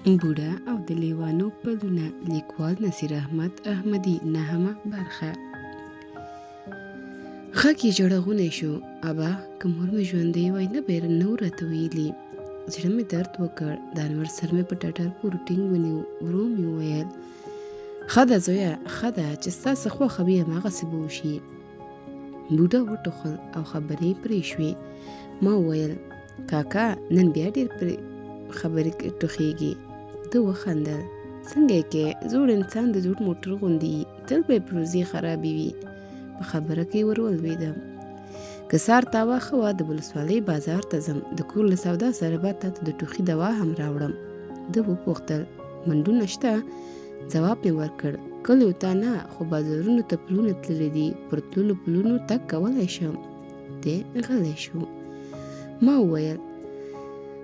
بوډا او د لیوانو پلونه. لیکوال نصیر احمد احمدي. 9مه برخه. غږ یې جړغونی شو. ابا که مور مې ژوندۍ وای نه به یې نه راته ویلي. زړه مې درد وکړ. د انور سر مې په ټټر پورې ټینګ ونیو. ورو مې وویل ښه ده زویه ښه ده چې ستا څه خوښه وي هماغسې به وشي. بوډا وټوخل او خبرې پرې شوې. ما وویل کاکا نن بیا ډېر پرې خبرې ټوخېږي. ده وخندل. څنګه یې کې زوړ انسان د زوړ موټر غوندې تل به یې پروزې خرابې وي. په خبره کې ور ولوېدم. که سهار تاوه ښه وه د ولسوالۍ بازار ته ځم د کور له سودا سره به تا ته د ټوخي دوا هم راوړم. ده وپوښتل منډونه شته؟ ځواب مې ورکړ کلیو ته نه خو بازارونو ته پلونه تللي دي پر تللو پلونو تګ کولی شم. دی غلی شو. ما وویل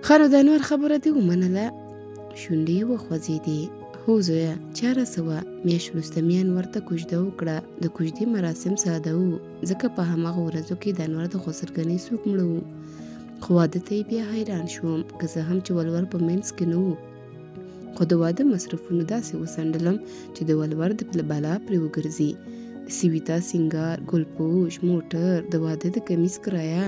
ښه نو د انور خبره دې ومنله؟ شونډې یې وخوځېدې. هو زویه چاره څه وه؟ میاشت وروسته مې انور ته کوژده وکړه. د کوژدې مراسم ساده وو ځکه په هماغه ورځو کې د انور د خسرګنۍ څوک مړه وو. خو واده ته یې بیا حیران شوم که څه هم چې ولور په منځ کې نه وو. خو د واده مصرفونو داسې وسنډلم چې د ولور د بلا پرې وګرځي. د سویتا سینګار، ګلپوش، موټر، د واده د کمیس کرایه،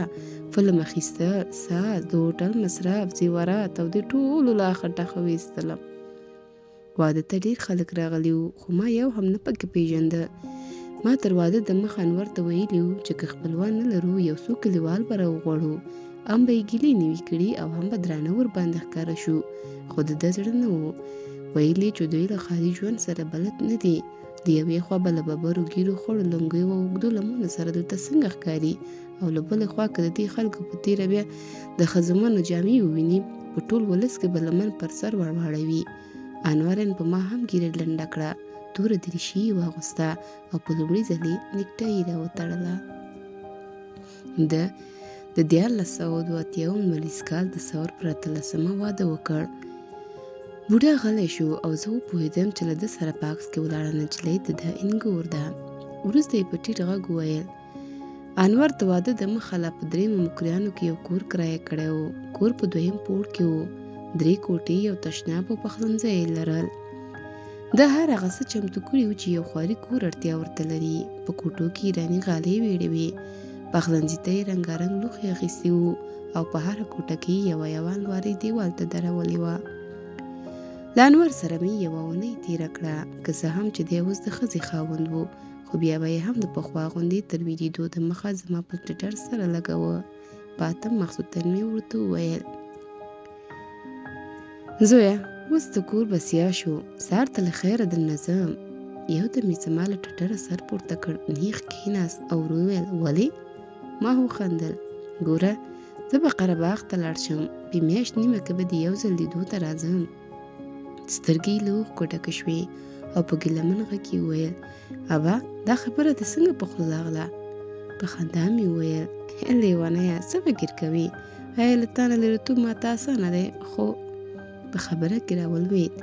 فلم اخیستل، ساز، د هوټل مصرف، زیورات او د ټولو لا خټه ویستلم. واده ته ډېر خلک راغلي وو خو ما یو هم نه پکې پیژنده. ما تر واده د مخ انور ته ویلي وو چې که خپلوان نه لرو یو څو کلیوال به راوغواړو. هم به یې ګیلې نه وي کړي او هم به درانه ورباندې ښکاره شو. خو د ده زړه نه و. ویلي چې دوی له ښاري ژوند سره بلد نه دي. د یوې خوا به له ببرو ګیرو خوړو لنګیو او اوږدو لمنو سره دلته څنګه ښکاري او له بلې خوا که د دې خلکو په تېره بیا د ښځمنو جامې وویني په ټول ولس کې به لمن پر سر ورواړوي. انورن په ما هم ګیره لنډه کړه. توره دریشي یې واغوسته او په لومړي ځل یې نیکټه یې راوتړله. د 1482 لمریز کال د سور پر 18مه واده وکړ. بوډا غلی شو او زه وپوهېدم چې له ده سره په عکس کې ولاړه نجلۍ د ده انګور ده. وروسته یې په ټیټ غږ وویل انور د واده د مخه لا په 3 مکریانو کې یو کور کرایه کړی و. کور په 2م پوړ کې و. 3 کوټې یو تشناب او پخلنځی یې لرل. د هر هغه څه چمتو کړي وو چې یو خواري کور اړتیا ورته لري. په کوټو کې ایراني غالۍ ویړې وې. پخلنځي ته یې رنګارنګ لوښي اخیستي وو او په هره کوټه کې یوه المارۍ دیوال ته درولې وه. له انور سره مې یوه اونۍ تېره کړه که څه هم چې دی اوس د ښځې خاوند و خو بیا به یې هم د پخوا غوندې تر ویدېدو د مخه زما په ټټر سره لګوه. په 8 مخصوصن مې ورته وویل زویه اوس د کور بسیا شو سهار ته له خیره درنه ځم. یو دم یې زما له ټټره سر پورته کړ. نیغ کښېناست او ورو وویل ولې؟ ما وخندل. ګوره زه به قره باغ ته لاړ شم. په میاشت نیمه کې به د یو ځل لیدو ته راځم. سترګې یې له اوښکو ډکې شوې او په ګیلمن غږ کې وویل ابا دا خبره دې څنګه په خوله راغله؟ په خندا مې وویل لیونیه څه فکر کوې؟ آیا له تا نه لرېتوب ماته اسانه دی؟ خو په خبره کې راولوېد.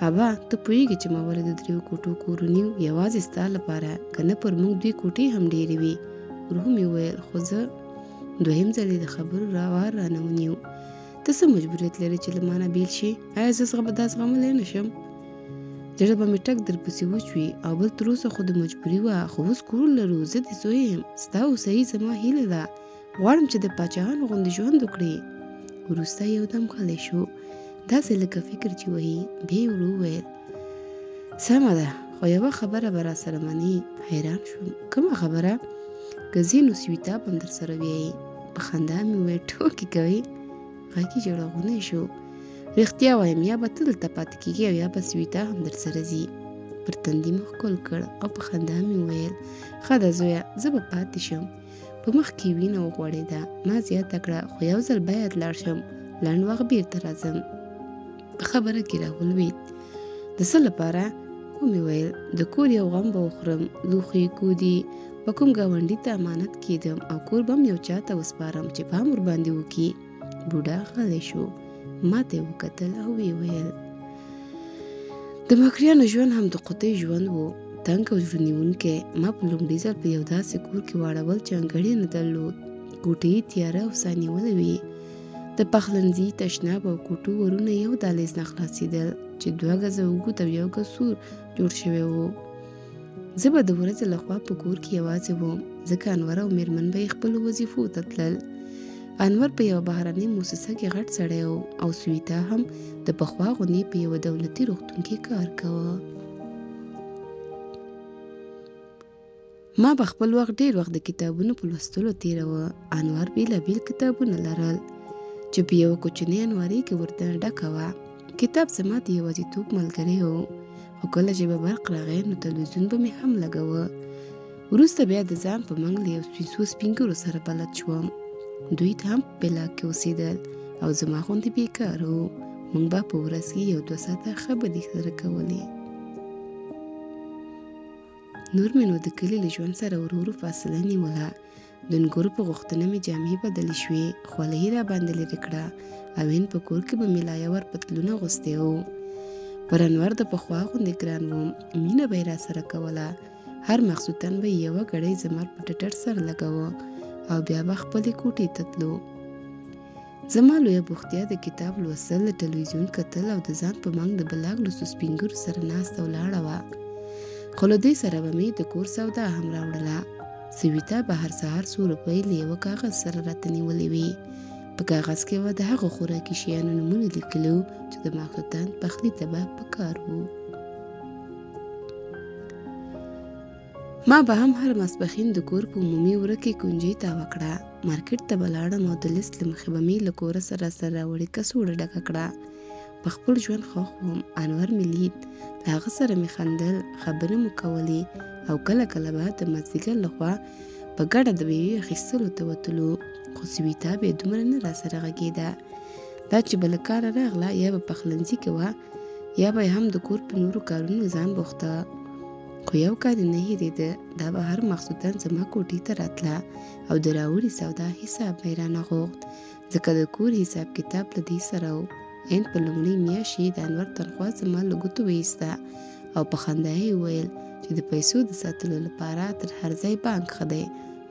ابا ته پوهېږې چې ما ولې د 3 کوټو کور ونیو یوازې ستا لپاره که نه پر موږ 2 کوټې هم ډېرې وي. ورو مې وویل خو زه 2م ځل د خبرو راوار رانه ونیو. ته څه مجبوریت لرې چې له ما نه بیل شي؟ آیا زه دا زغملی نه شم؟ زړه به مې ټک درپسې وچوي او بل تر اوسه خو د مجبوري وه خو اوس کور لرو. زه دې زوی یم. ستا اوسایي زما هیله ده. غواړم چې د پاچاهانو غوندې ژوند وکړې. وروسته یو دم غلی شو داسې لکه فکر چې وهي. بیا یې ورو وویل سمه ده خو یوه خبره به راسره منې. حیران شوم. کومه خبره؟ که ځې نو سویتا به هم درسره بیایي. په خندا مې وویل ټوکې کوې؟ غږ یې جړغونی شو. رښتیا وایم یا به ته دلته پاتې کېږې او یا به سویتا هم درسره ځي. پر تندي مې ښکل کړ او په خندا مې وویل ښه ده زویه زه به پاتې شم. په مخ کې وینه وغوړېده. ما زیاته کړه خو یو ځل باید لاړ شم. لنډ وخت بېرته راځم. په خبره کې راولوېد. د څه لپاره؟ ومې ویل د کور یو غم به وخورم. لوښي کودي په کوم ګاونډي ته امانت کېدم او کور به هم یو چا ته وسپارم چې پام ورباندې وکړي. بوډا غلی شو. ما ته یې وکتل او ویې ویل د مکریانو ژوند هم د قطۍ ژوند و. تنګ او زړه نیونکی. ما په لومړي ځل په یو داسې کور کې واړول چې انګړ یې نه درلود. کوټې یې تیاره او ساه نیولې وې. د پخلنځي تشناب او کوټو ورونه یو دهلیز نه خلاصېدل چې 2 ګزه اوږد او 1 ګز سور جوړ شوی و. زه به د ورځې لخوا په کور کې یوازې وم، ځکه انور او میرمن به یې خپلو وظیفو ته تلل. انور په یوه بهرنۍ موسسه کې غټ سړی و او سویتا هم د پخوا غوندې په یوه دولتي روغتون کې کار کوه. ما به خپل وخت ډېر وخت د کتابونو په لوستلو تېروه. انور بېلابېل کتابونه لرل چې په یوه کوچنۍ المارۍ کې ورته ډکه وه. کتاب زما د یوازیتوب ملګری و، خو کله چې به برق راغی نو تلویزیون به مې هم لګاوه. وروسته بیا د ځان په منګ له یو څو سپین ږیرو سره بلد شوم. دوی ته هم په بلاک کې اوسېدل او زما غوندې بېکار وو. موږ به په ورځ کې 1-2 ساعته خبرې سره کولې. نور مې نو د کلي له ژوند سره ورو ورو فاصله نیوله. د نګورو په غوښتنه مې جامې بدلې شوې، خولۍ یې راباندې لرې کړه او په کور کې به مې لایور پتلون اغوستی و. پر انور د پخوا غوندې ګران وم، مینه به یې راسره کوله. هر ماخوستن به یې یوه ګړۍ زما په ټټر سره لګاوه او بیا به خپلې کوټې ته تلو. زما لویه بوختیا د کتاب لوستل، د تلویزیون کتل او د ځان په منګ د بلاک له څو سپین ږیرو سره ناسته ولاړه وه. خو له دې سره به مې د کور سودا هم راوړله. سویتا به هر سهار 100 روپۍ له یوه کاغذ سره راته نیولې وې. په کاغذ کې به د هغو خوراکي شیانو نومونه لیکلي وو چې د ماخوستن پخلي ته به پکار وو. ما به هم هر ماسپښین د کور په عمومي وره کې کونجۍ تاوه کړه. مارکېټ ته به لاړم او د لیست له مخې به مې له کوره سره راوړې کڅوړه ډکه کړه. په خپل ژوند خوښ وم. انور مې لید، له هغه سره مې خندل، خبرې مو کولې او کله کله به د مازدیګر لخوا په ګډه د میوې اخیستلو ته وتلو. خو سویتا به دومره نه راسره غږېده. دا چې به له کاره راغله یا به پخلنځي کې وه یا به هم د کور په نورو کارونو ځان بوخته. خو یو کار یې نه هېرېده، دا به هر ماخوستن زما کوټې ته راتله او د راوړې سودا حساب به یې رانه غوښت، ځکه د کور حساب کتاب له دې سره و. په لومړۍ میاشت یې د انور تنخوا زما له ګوتو وایسته او په خندا یې وویل چې د پیسو د ساتلو لپاره تر هر ځای بانک ښه دی.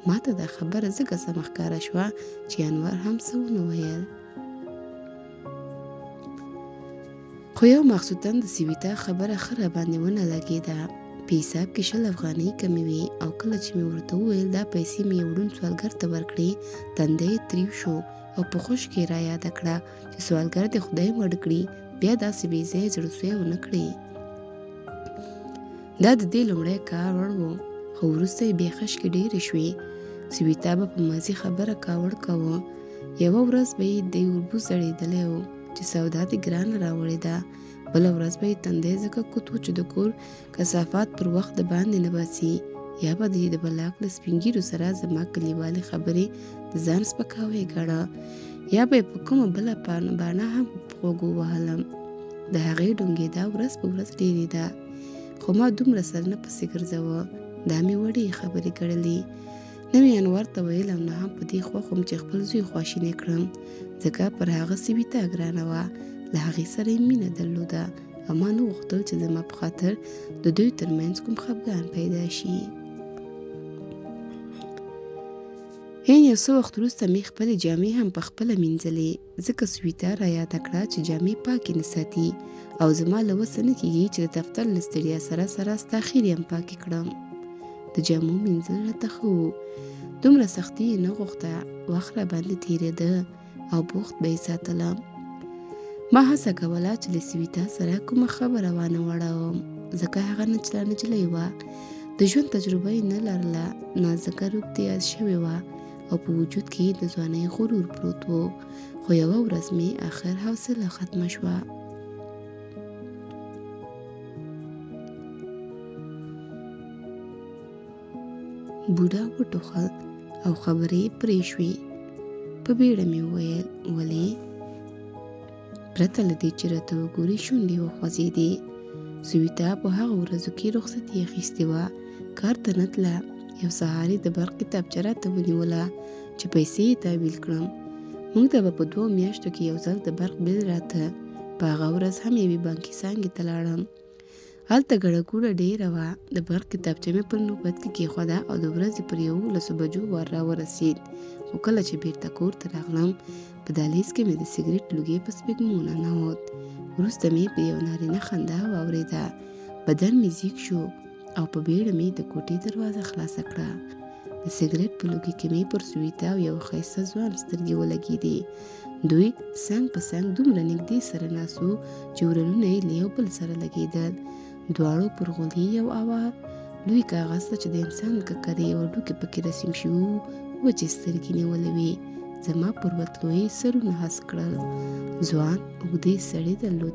ما ته دا خبره ځکه سمه ښکاره شوه چې انور هم څه ونه ویل. خو یو ماخوستن د سویتا خبره ښه راباندې ونه لګېده. په حساب کې 20 افغانۍ کمې وې او کله چې مې ورته وویل دا پیسې مې یو ړوند سوالګر ته ورکړې، تندی یې تریو شو او په خوش کې را یاده کړه چې سوالګر دې خدای مړ کړي، بیا داسې بې ځایه زړه سوی ونه کړي. دا د دې لومړی کار وړ و، خو وروسته یې بیا خشکې ډېرې شوې. سویتا به په ماضي خبره کاوړ کاوه. یوه ورځ به یې د اوربو زړېدلی و چې سودا دې ګرانه راوړې ده، بله ورځ به یې تندی ځکه کوت و چې د کور کثافات پر وخت د باندې نه باسي، یا به د بلاک له سپین ږیرو سره زما کلیوالې خبرې د ځان سپکاوی ګڼه، یا به یې په کومه بله باڼه هم په غوږو وهلم. د هغې ډونګېدا ورځ په ورځ ډېرېده، خو ما دومره سر نه پسې ګرځوه. دا مې وړې خبرې ګڼلې. نه مې انور ته ویل او نه هم په دې خوښ وم چې خپل زوی خواشینی کړم، ځکه پر هغه سویتا ګرانه وه، له هغې سره یې مینه درلوده او ما نه غوښتل چې زما په خاطر د دوی ترمنځ کوم خفګان پیدا شي. یو څه وخت وروسته مې خپلې جامې هم په خپله مینځلې، ځکه سویتا را یاده کړه چې جامې پاکې نه ساتي او زما له وسه نه کېږي چې د دفتر له ستړیا سره ستا خیرې هم پاکې کړم. د جامو مینځل راته ښه و، دومره سختي یې نه غوښته، وخت را باندې تېرېده او بوخت به یې ساتلم. ما هڅه کوله چې له سویتا سره کومه خبره وانه وړوم، ځکه هغه نجلۍ وه، د ژوند تجربه یې نه لرله، نازکه روغتیا شوې وه او په وجود کې د ځوانۍ غرور پروت و. خو یوه ورځ مې آخر حوصله ختمه شوه. بوډا وټوخل او خبرې پرې شوې. په بیړه مې وویل ولې؟ پرته له دې چې راته وګوري شونډې وخوځېدې. سویتا په هغه ورځو کې رخصتي اخیستې وه، کار ته نه تله. یو سهار یې د برق کتابچه راته ونیوله چې پیسې یې تحویل کړم. موږ ته به په 2 میاشتو کې یو ځل د برق بیل راته. په هغه ورځ هم یوې بانکي څانګې ته لاړم هلته ګڼه ګوڼه ډېره وه. د برق کتابچه مې پر نوبت کې کېښوده او د ورځې پر 11 بجو وار راورسېد. خو کله چې بېرته کور ته راغلم په دهلیز کې مې د سګرټ لوګی په سپېږمو ننوت. وروسته مې په یو نارینه خندا واورېده. بدن مې زیږ شو او په بیړه مې د کوټې دروازه خلاصه کړه. د سګرټ په لوګي کې مې پر سویتا او یو ښایسته ځوان سترګې ولګېدې. دوی څنګ په څنګ دومره نږدې سره ناست وو چې ورلونه یې له یو بل سره لګېدل. دواړو پر غولي یو اوار لوی کاغذ ته چې د انسان ککرې او ډوکې پکې رسم شوي وو وچې سترګې نیولې وې. زما پر وتلو یې سرونه هسک کړل. ځوان اوږدې سړې درلودې.